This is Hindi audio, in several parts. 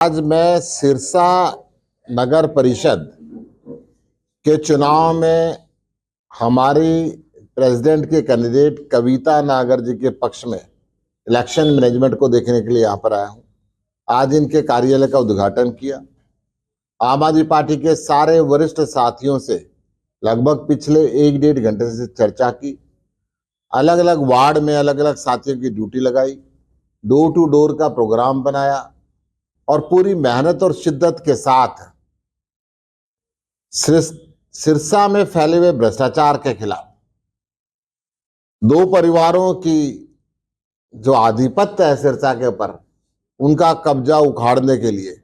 आज मैं सिरसा नगर परिषद के चुनाव में हमारी प्रेसिडेंट के कैंडिडेट कविता नागर जी के पक्ष में इलेक्शन मैनेजमेंट को देखने के लिए यहाँ पर आया हूँ। आज इनके कार्यालय का उद्घाटन किया। आम आदमी पार्टी के सारे वरिष्ठ साथियों से लगभग पिछले 1-1.5 घंटे से चर्चा की। अलग अलग वार्ड में अलग अलग साथियों की ड्यूटी लगाई, डोर टू डोर का प्रोग्राम बनाया और पूरी मेहनत और शिद्दत के साथ सिरसा में फैले हुए भ्रष्टाचार के खिलाफ, दो परिवारों की जो आधिपत्य है सिरसा के ऊपर, उनका कब्जा उखाड़ने के लिए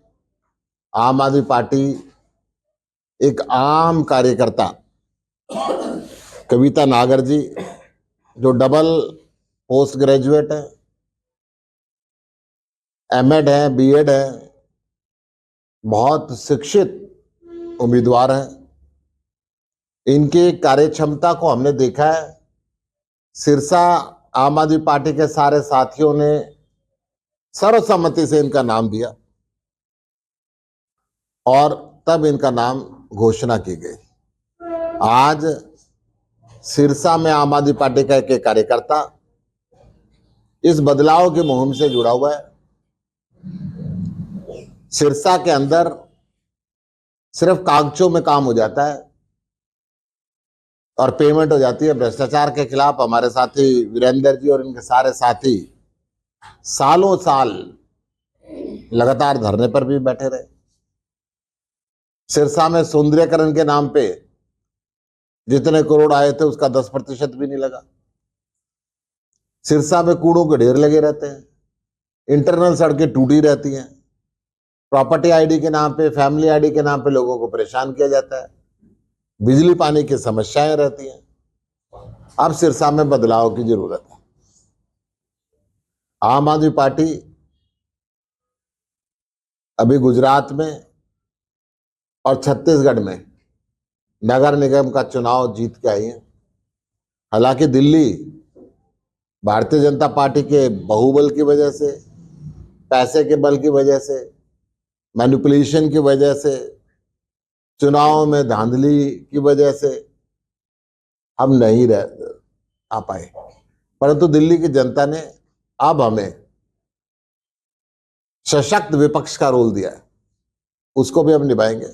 आम आदमी पार्टी एक आम कार्यकर्ता कविता नागर जी, जो डबल पोस्ट ग्रेजुएट है, एमएड है, बीएड है, बहुत शिक्षित उम्मीदवार है। इनकी कार्य क्षमता को हमने देखा है। सिरसा आम आदमी पार्टी के सारे साथियों ने सर्वसम्मति से इनका नाम दिया और तब इनका नाम घोषणा की गई। आज सिरसा में आम आदमी पार्टी का एक कार्यकर्ता इस बदलाव की मुहिम से जुड़ा हुआ है। सिरसा के अंदर सिर्फ कागजों में काम हो जाता है और पेमेंट हो जाती है। भ्रष्टाचार के खिलाफ हमारे साथी वीरेंद्र जी और इनके सारे साथी सालों साल लगातार धरने पर भी बैठे रहे। सिरसा में सौंदर्यकरण के नाम पे जितने करोड़ आए थे उसका 10% भी नहीं लगा। सिरसा में कूड़ों के ढेर लगे रहते हैं, इंटरनल सड़कें टूटी रहती हैं, प्रॉपर्टी आईडी के नाम पे, फैमिली आईडी के नाम पे लोगों को परेशान किया जाता है, बिजली पानी की समस्याएं रहती हैं। अब सिरसा में बदलाव की जरूरत है। आम आदमी पार्टी अभी गुजरात में और छत्तीसगढ़ में नगर निगम का चुनाव जीत के आई है। हालांकि दिल्ली भारतीय जनता पार्टी के बाहुबल की वजह से, पैसे के बल की वजह से, मैनिपुलेशन की वजह से, चुनाव में धांधली की वजह से हम नहीं आ पाए, परंतु दिल्ली की जनता ने अब हमें सशक्त विपक्ष का रोल दिया है, उसको भी हम निभाएंगे।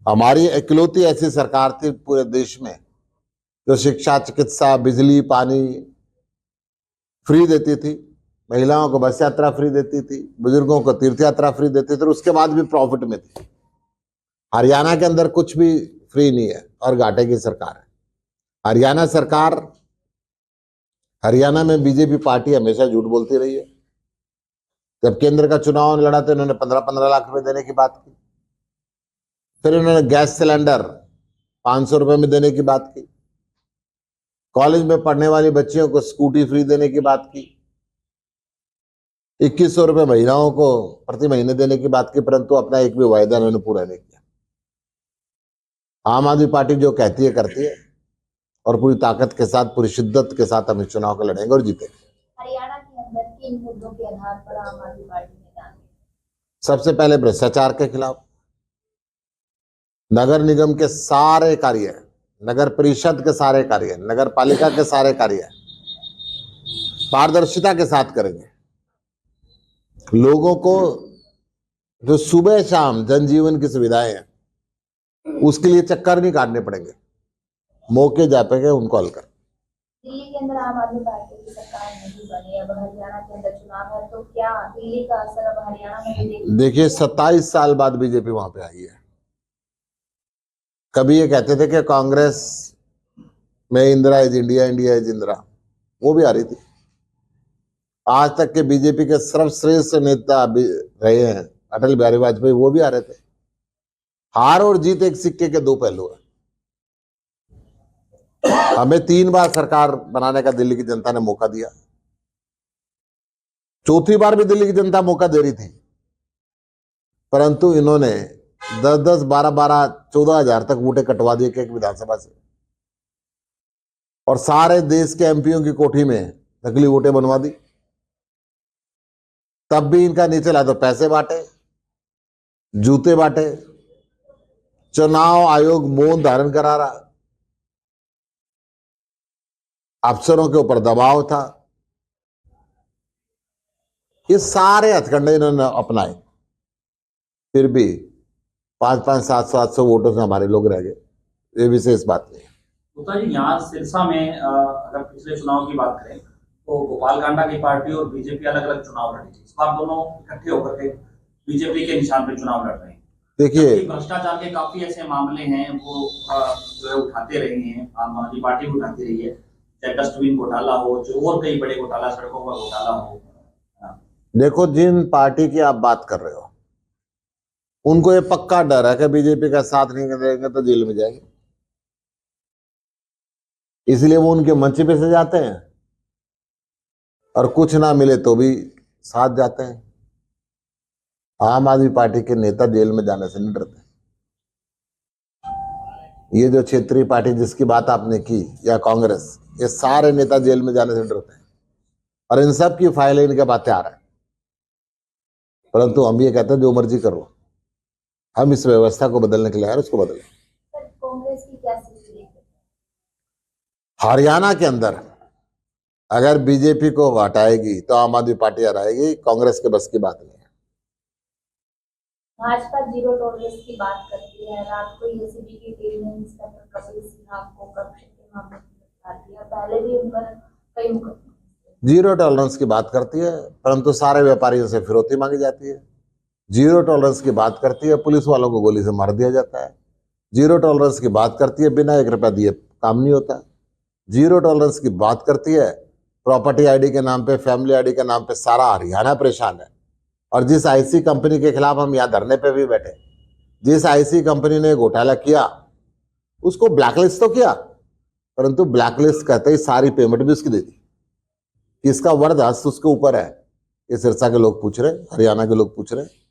हमारी इकलौती ऐसी सरकार थी पूरे देश में जो शिक्षा, चिकित्सा, बिजली, पानी फ्री देती थी, महिलाओं को बस यात्रा फ्री देती थी, बुजुर्गों को तीर्थ यात्रा फ्री देती थी और उसके बाद भी प्रॉफिट में थी। हरियाणा के अंदर कुछ भी फ्री नहीं है और घाटे की सरकार है। हरियाणा सरकार, हरियाणा में बीजेपी पार्टी हमेशा झूठ बोलती रही है। जब केंद्र का चुनाव लड़ा तो इन्होंने 15-15 लाख रुपए देने की बात की, फिर इन्होंने गैस सिलेंडर 500 रुपए में देने की बात की, कॉलेज में पढ़ने वाली बच्चियों को स्कूटी फ्री देने की बात की, 2100 रुपए महिलाओं को प्रति महीने देने की बात की, परंतु अपना एक भी वायदा इन्होंने पूरा नहीं किया। आम आदमी पार्टी जो कहती है करती है और पूरी ताकत के साथ, पूरी शिद्दत के साथ हम इस चुनाव को लड़ेंगे और जीतेंगे। हरियाणा के अंदर किन मुद्दों के आधार पर आम आदमी पार्टी मैदान में? सबसे पहले भ्रष्टाचार के खिलाफ, नगर निगम के सारे कार्य, नगर परिषद के सारे कार्य, नगर पालिका के सारे कार्य पारदर्शिता के साथ करेंगे। लोगों को जो सुबह शाम जनजीवन की सुविधाएं हैं उसके लिए चक्कर नहीं काटने पड़ेंगे, मौके जा पाएंगे उनको हल कर। दिल्ली के अंदर आम आदमी पार्टी की सरकार नहीं बनी, अब हरियाणा के अंदर चुनाव है, तो क्या दिल्ली का असर अब हरियाणा में भी देखेंगे? देखिए, 27 साल बाद बीजेपी वहां पे आई है। कभी ये कहते थे कि कांग्रेस में Indira is India, India is Indira, वो भी आ रही थी। आज तक के बीजेपी के सर्वश्रेष्ठ नेता रहे हैं अटल बिहारी वाजपेयी, वो भी आ रहे थे। हार और जीत एक सिक्के के दो पहलू है। हमें 3 बार सरकार बनाने का दिल्ली की जनता ने मौका दिया, चौथी बार भी दिल्ली की जनता मौका दे रही थी, परंतु इन्होंने 10-10, 12-12, 14 हजार तक वोटें कटवा दिए एक विधानसभा से और सारे देश के एमपीओ की कोठी में नकली वोटें बनवा दी। तब भी इनका नहीं चला तो पैसे बांटे, जूते बांटे, चुनाव आयोग मौन धारण करा रहा, अफसरों के ऊपर दबाव था, ये सारे हथकंडे इन्होंने अपनाए, फिर भी 5-5, 700 वोटों से हमारे लोग रह गए। ये विशेष बात नहीं है। गुप्ता जी, यहाँ सिरसा में अगर पिछले चुनाव की बात करें तो गोपाल कांडा की पार्टी और बीजेपी अलग अलग चुनाव लड़ी थी। इस बार दोनों इकट्ठे होकर के बीजेपी के निशान पे चुनाव लड़ रहे हैं। देखिए, भ्रष्टाचार के काफी ऐसे मामले हैं वो जो है उठाते रहे हैं, आम आदमी पार्टी भी उठाती रही है, चाहे डस्टबिन घोटाला हो, जो और कई बड़े घोटाला, सड़कों का घोटाला हो। देखो, जिन पार्टी की आप बात कर रहे हो उनको ये पक्का डर है कि बीजेपी का साथ नहीं देंगे तो जेल में जाएंगे, इसलिए वो उनके मंच पे से जाते हैं और कुछ ना मिले तो भी साथ जाते हैं। आम आदमी पार्टी के नेता जेल में जाने से नहीं डरते। ये जो क्षेत्रीय पार्टी जिसकी बात आपने की या कांग्रेस, ये सारे नेता जेल में जाने से डरते हैं और इन सब की फाइलें इनके पास तैयार है। परंतु हम ये कहते हैं जो मर्जी करो, हम इस व्यवस्था को बदलने के लिए आए, उसको बदलें। सर, कांग्रेस की क्या स्थिति है? हरियाणा के अंदर अगर बीजेपी को हटाएगी तो आम आदमी पार्टी हराएगी, कांग्रेस के बस की बात नहीं है। भाजपा जीरो टॉलरेंस की बात करती है। रात को एसीबी की टीम ने इंस्पेक्टर कपिल सिन्हा को करप्शन के मामले में गिरफ्तार किया। पहले भी उन पर कई मुकदमे। जीरो टॉलरेंस की बात करती है, परंतु सारे व्यापारियों से फिरौती मांगी जाती है। जीरो टॉलरेंस की बात करती है, पुलिस वालों को गोली से मार दिया जाता है। जीरो टॉलरेंस की बात करती है, बिना 1 रुपया दिए काम नहीं होता। जीरो टॉलरेंस की बात करती है, प्रॉपर्टी आईडी के नाम पे, फैमिली आईडी के नाम पे सारा हरियाणा परेशान है। और जिस आईसी कंपनी के खिलाफ हम यहाँ धरने पे भी बैठे, जिस आईसी कंपनी ने घोटाला किया उसको ब्लैकलिस्ट तो किया, परंतु ब्लैकलिस्ट कहते ही सारी पेमेंट भी उसकी दे दी। इसका वर्द हस्त उसके ऊपर है। ये सिरसा के लोग पूछ रहे, हरियाणा के लोग पूछ रहे।